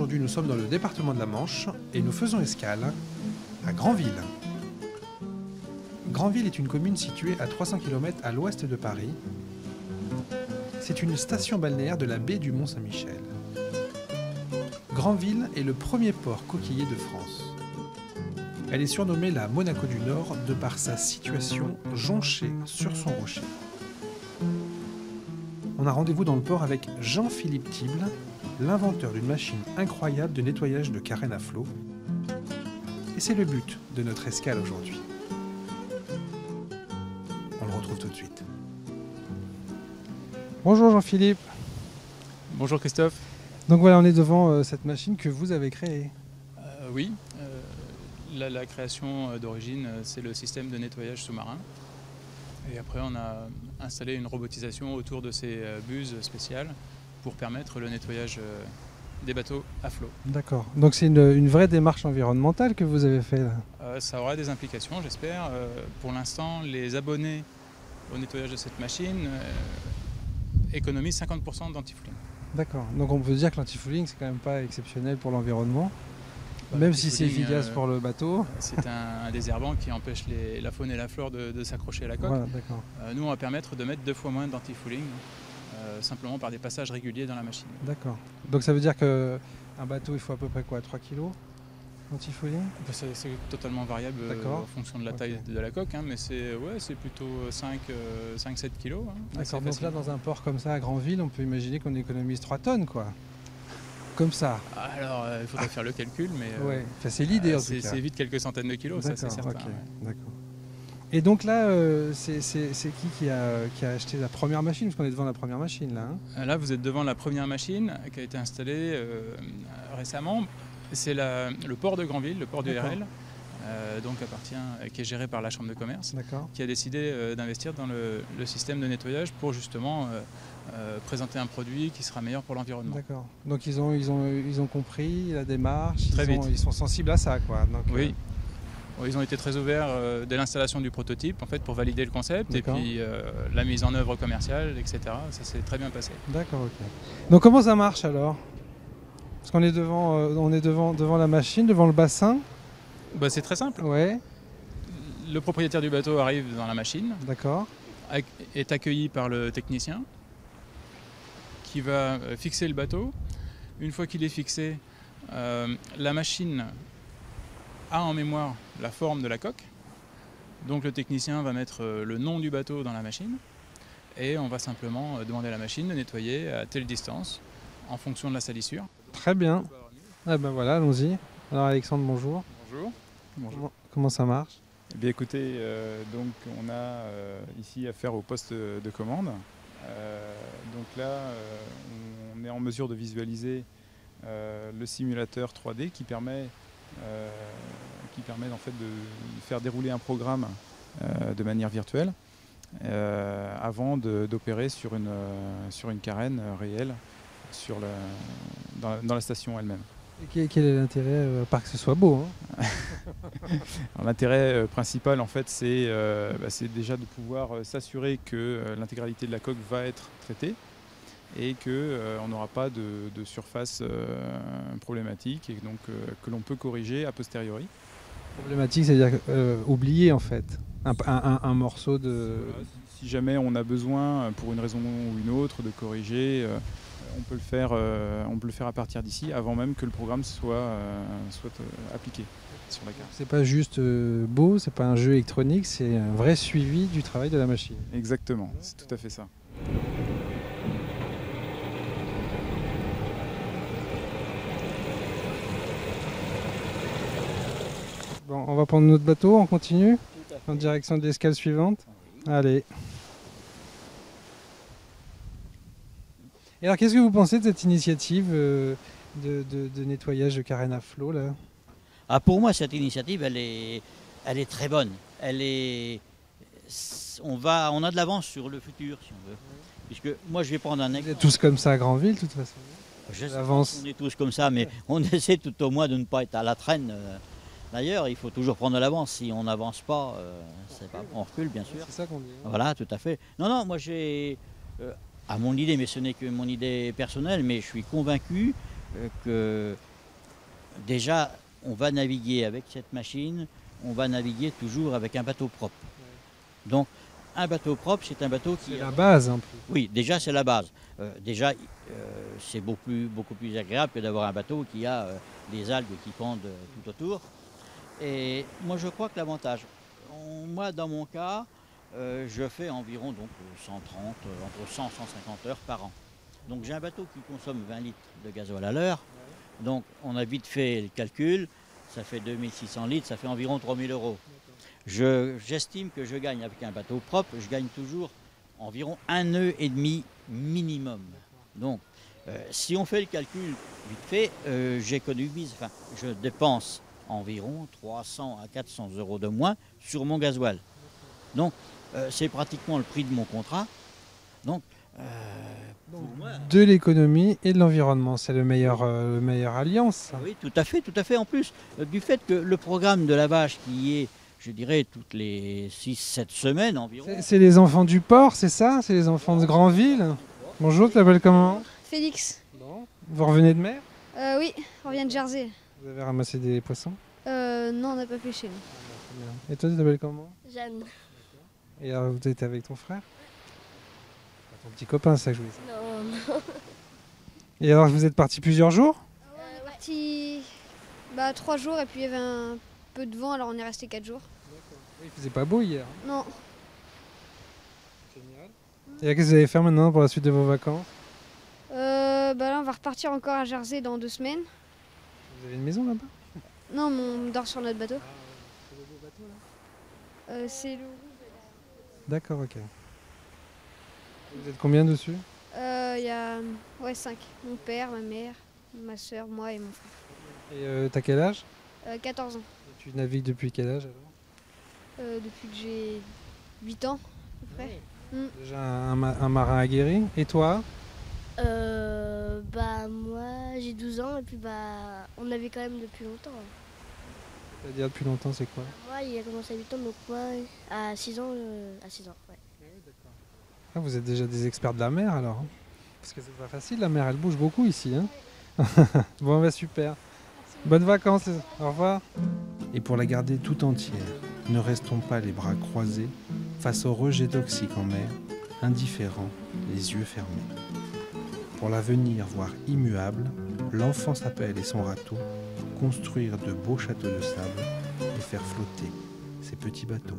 aujourd'hui nous sommes dans le département de la Manche et nous faisons escale à Granville. Granville est une commune située à 300 km à l'ouest de Paris. C'est une station balnéaire de la baie du Mont-Saint-Michel. Granville est le premier port coquillier de France. Elle est surnommée la Monaco du Nord de par sa situation jonchée sur son rocher. On a rendez-vous dans le port avec Jean-Philippe Tible, l'inventeur d'une machine incroyable de nettoyage de carènes à flot. Et c'est le but de notre escale aujourd'hui. On le retrouve tout de suite. Bonjour Jean-Philippe. Bonjour Christophe. Donc voilà, on est devant cette machine que vous avez créée. Oui, la création d'origine, c'est le système de nettoyage sous-marin. Et après, on a installé une robotisation autour de ces buses spéciales pour permettre le nettoyage des bateaux à flot. D'accord. Donc c'est une vraie démarche environnementale que vous avez fait là. Ça aura des implications, j'espère. Pour l'instant, les abonnés au nettoyage de cette machine économisent 50% d'antifouling. D'accord. Donc on peut dire que l'antifouling, c'est quand même pas exceptionnel pour l'environnement, même si c'est efficace pour le bateau. C'est un désherbant qui empêche la faune et la flore de s'accrocher à la coque. Voilà, d'accord. Nous, on va permettre de mettre 2 fois moins d'antifouling, simplement par des passages réguliers dans la machine. D'accord. Donc ça veut dire qu'un bateau, il faut à peu près quoi, 3 kg d'antifouling? C'est totalement variable en fonction de la taille de la coque, hein, mais c'est plutôt 5-7 kg. Hein, d'accord, donc là dans un port comme ça à Granville, on peut imaginer qu'on économise 3 tonnes quoi. Comme ça. Alors il faudrait faire le calcul, mais ouais. Enfin, c'est l'idée en tout cas. C'est vite quelques centaines de kilos, ça c'est certain. Okay. Ouais. D'accord. Et donc là, c'est qui a acheté la première machine? Parce qu'on est devant la première machine là. Hein. Là vous êtes devant la première machine qui a été installée récemment. C'est le port de Granville, le port du RL, qui est géré par la Chambre de commerce, qui a décidé d'investir dans le système de nettoyage pour justement présenter un produit qui sera meilleur pour l'environnement. D'accord. Donc ils ont compris la démarche, ils sont sensibles à ça, quoi. Donc, oui. Ils ont été très ouverts dès l'installation du prototype, en fait, pour valider le concept, et puis la mise en œuvre commerciale, etc. Ça s'est très bien passé. D'accord, ok. Donc comment ça marche alors? Parce qu'on est devant la machine, devant le bassin. C'est très simple. Ouais. Le propriétaire du bateau arrive dans la machine. D'accord. Est accueilli par le technicien qui va fixer le bateau. Une fois qu'il est fixé, la machine a en mémoire la forme de la coque. Donc le technicien va mettre le nom du bateau dans la machine et on va simplement demander à la machine de nettoyer à telle distance en fonction de la salissure. Très bien. Ah ben voilà, allons-y. Alors Alexandre, bonjour. Bonjour. Bonjour. Comment ça marche? Eh bien écoutez, donc on a ici affaire au poste de commande. Donc là, on est en mesure de visualiser le simulateur 3D qui permet en fait de faire dérouler un programme de manière virtuelle avant d'opérer sur une carène réelle dans la station elle-même. Et quel est l'intérêt, à part que ce soit beau, hein? L'intérêt principal en fait c'est déjà de pouvoir s'assurer que l'intégralité de la coque va être traitée et qu'on n'aura pas de surface problématique et donc que l'on peut corriger a posteriori. Problématique, c'est-à-dire oublier en fait un morceau de... Voilà, si jamais on a besoin pour une raison ou une autre de corriger, on peut le faire à partir d'ici avant même que le programme soit appliqué sur la carte. C'est pas juste beau, c'est pas un jeu électronique, c'est un vrai suivi du travail de la machine. Exactement, c'est tout à fait ça. Bon, on va prendre notre bateau, on continue en direction de l'escale suivante. Allez. Et alors, qu'est-ce que vous pensez de cette initiative de nettoyage de carène à flot là? Pour moi, cette initiative, elle est très bonne. On a de l'avance sur le futur, si on veut. Puisque moi, je vais prendre un exemple. Vous êtes tous comme ça à Granville, de toute façon. On est tous comme ça, mais on essaie tout au moins de ne pas être à la traîne. D'ailleurs, il faut toujours prendre l'avance. Si on n'avance pas, on recule, bien sûr. C'est ça qu'on dit. Hein. Voilà, tout à fait. Non, moi j'ai... à mon idée, mais ce n'est que mon idée personnelle, mais je suis convaincu déjà, on va naviguer avec cette machine, on va naviguer toujours avec un bateau propre. Donc, un bateau propre, c'est un bateau qui... C'est la base un peu. Oui, déjà, c'est la base. C'est beaucoup plus agréable que d'avoir un bateau qui a des algues qui pendent tout autour. Et moi, je crois que l'avantage, moi, dans mon cas, je fais environ donc, 130, entre 100 et 150 heures par an. Donc, j'ai un bateau qui consomme 20 litres de gasoil à l'heure. Donc, on a vite fait le calcul. Ça fait 2600 litres, ça fait environ 3000 euros. J'estime que je gagne avec un bateau propre, je gagne toujours environ 1,5 nœud minimum. Donc, si on fait le calcul vite fait, j'économise, enfin, je dépense environ 300 à 400 euros de moins sur mon gasoil. Donc, c'est pratiquement le prix de mon contrat. Donc, de l'économie et de l'environnement, c'est le meilleur alliance. Oui, tout à fait. En plus, du fait que le programme de lavage qui est, je dirais, toutes les 6-7 semaines environ. C'est les enfants du port, c'est ça? C'est les enfants de Grandville? Bonjour, tu t'appelles comment? Félix. Bon. Vous revenez de mer? Oui, on vient de Jersey. Vous avez ramassé des poissons? Non, on n'a pas pêché. Et toi, tu t'appelles comment? Jeanne. Et alors, vous étiez avec ton frère? Ton petit copain, c'est ça que je voulais dire. Non. Et alors, vous êtes partis plusieurs jours? On est parti 3 jours et puis il y avait un peu de vent, alors on est resté 4 jours. Il faisait pas beau hier. Non. Génial. Et qu'est-ce que vous allez faire maintenant pour la suite de vos vacances? Là, on va repartir encore à Jersey dans 2 semaines. Vous avez une maison là-bas? Non, mais on dort sur notre bateau. C'est le beau bateau là? C'est le... D'accord, ok. Vous êtes combien dessus? Il y a 5. Mon père, ma mère, ma soeur, moi et mon frère. Et t'as quel âge? 14 ans. Et tu navigues depuis quel âge alors? Depuis que j'ai 8 ans, à peu près. Déjà un marin aguerri. Et toi? Moi j'ai 12 ans et puis on avait quand même depuis longtemps. C'est-à-dire depuis longtemps, c'est quoi? Moi il a commencé à 8 ans donc moi à 6 ans, ouais. Ah, vous êtes déjà des experts de la mer alors hein? Parce que c'est pas facile, la mer elle bouge beaucoup ici. Hein. Bon bah super. Bonnes vacances, au revoir. Et pour la garder tout entière, ne restons pas les bras croisés face au rejet toxique en mer, indifférents, les yeux fermés. Pour l'avenir, voire immuable, l'enfant s'appelle et son râteau, construire de beaux châteaux de sable et faire flotter ses petits bateaux.